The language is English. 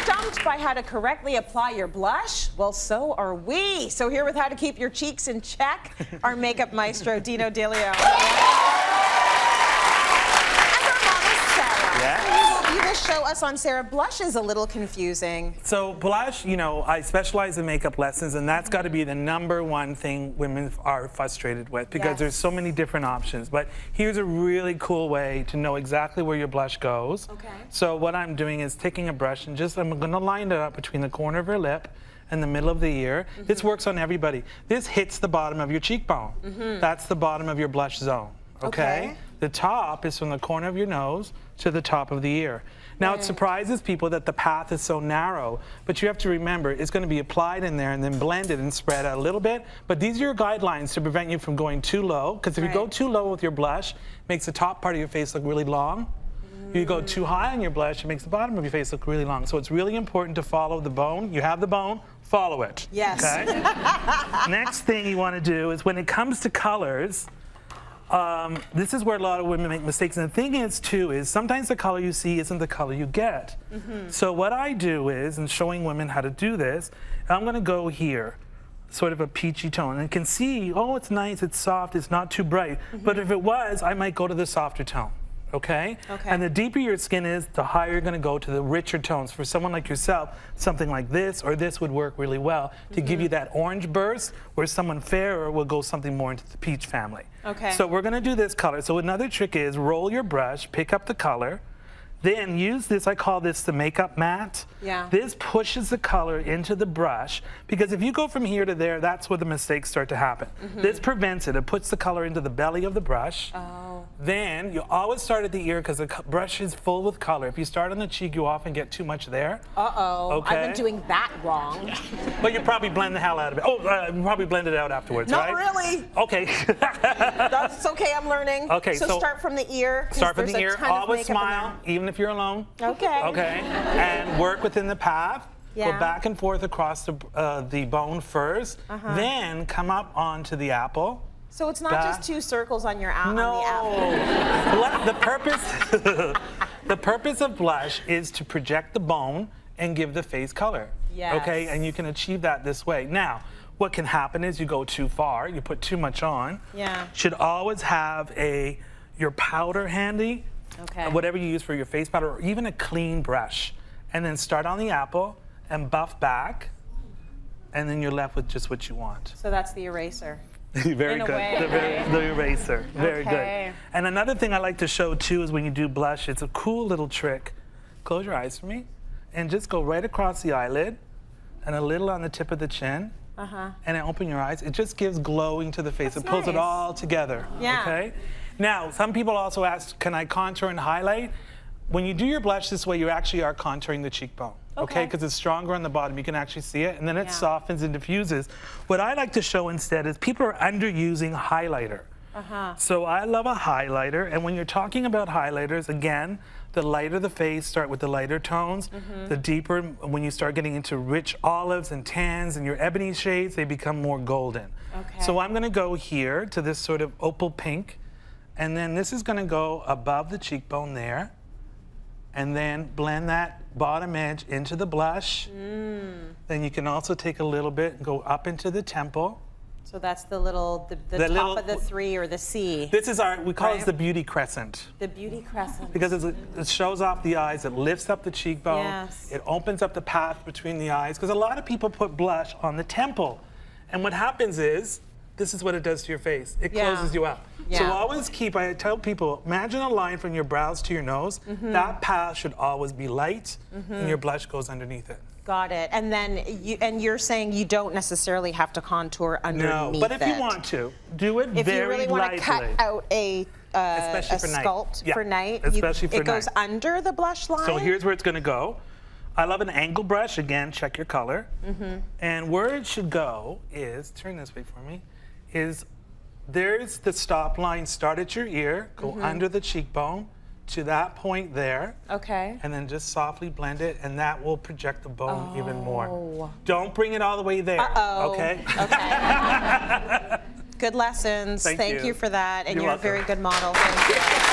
stumped by how to correctly apply your blush? Well, so are we. So here with how to keep your cheeks in check, our makeup maestro, Dino Dilio. You will show us on Sarah. Blush is a little confusing. So blush, you know, I specialize in makeup lessons, and that's got to be the #1 thing women are frustrated with, because there's so many different options. But here's a really cool way to know exactly where your blush goes. Okay. So what I'm doing is taking a brush and I'm going to line it up between the corner of her lip and the middle of the ear. This works on everybody. This hits the bottom of your cheekbone. That's the bottom of your blush zone. Okay? The top is from the corner of your nose to the top of the ear. Now, it surprises people that the path is so narrow, but you have to remember it's going to be applied in there and then blended and spread out a little bit. But these are your guidelines to prevent you from going too low, because if you go too low with your blush, it makes the top part of your face look really long. If you go too high on your blush, it makes the bottom of your face look really long. So it's really important to follow the bone. You have the bone, follow it. Yes. Okay? Next thing you want to do is, when it comes to colors, this is where a lot of women make mistakes. And the thing is, too, is sometimes the color you see isn't the color you get. So what I do is, in showing women how to do this, I'm going to go here, sort of a peachy tone. And you can see, oh, it's nice, it's soft, it's not too bright. But if it was, I might go to the softer tone. Okay? And the deeper your skin is, the higher you're going to go to the richer tones. For someone like yourself, something like this or this would work really well to give you that orange burst, where someone fairer will go something more into the peach family. So we're going to do this color. So another trick is roll your brush, pick up the color, then use this, I call this the makeup mat. This pushes the color into the brush, because if you go from here to there, that's where the mistakes start to happen. This prevents it. It puts the color into the belly of the brush. Then you always start at the ear, because the brush is full with color. If you start on the cheek, you often get too much there. I've been doing that wrong. But you probably blend the hell out of it. Oh, you probably blend it out afterwards, Not right? really. Okay. That's okay, I'm learning. Okay, so start from the ear. Start from the ear, always smile, even if you're alone. Okay, and work within the path. Go back and forth across the bone first, then come up onto the apple. So it's not just two circles on your on the apple. The purpose of blush is to project the bone and give the face color. Okay, and you can achieve that this way. Now, what can happen is you go too far, you put too much on. Should always have your powder handy. Whatever you use for your face powder, or even a clean brush. And then start on the apple and buff back, and then you're left with just what you want. So that's the eraser. Very good. The eraser. Very good. And another thing I like to show too is when you do blush, it's a cool little trick. Close your eyes for me, and just go right across the eyelid, and a little on the tip of the chin. And then open your eyes. It just gives glowing to the face. It pulls it all together. Okay? Now, some people also ask, can I contour and highlight? When you do your blush this way, you actually are contouring the cheekbone. Okay? Because it's stronger on the bottom. You can actually see it. And then it softens and diffuses. What I like to show instead is people are underusing highlighter. So I love a highlighter. And when you're talking about highlighters, again, the lighter the face, start with the lighter tones. The deeper, when you start getting into rich olives and tans and your ebony shades, they become more golden. So I'm going to go here to this sort of opal pink. And then this is going to go above the cheekbone there. And then blend that bottom edge into the blush. Then you can also take a little bit and go up into the temple. So that's the little, the top of the three, or the C. This is we call it the beauty crescent. The beauty crescent. Because it shows off the eyes, it lifts up the cheekbone. It opens up the path between the eyes. Because a lot of people put blush on the temple. And what happens is, this is what it does to your face. It closes you up. So always I tell people, imagine a line from your brows to your nose. That path should always be light, and your blush goes underneath it. Got it. And then you're saying you don't necessarily have to contour underneath it. No, but if you want to, do it very lightly. If you really want to cut out a sculpt for night, it goes under the blush line? So here's where it's going to go. I love an angle brush. Again, check your color. And where it should go is, turn this way for me, is there's the stop line. Start at your ear, go under the cheekbone to that point there. And then just softly blend it, and that will project the bone even more. Don't bring it all the way there. Okay? Good lessons. Thank you for that. And you're a very good model. Thank you.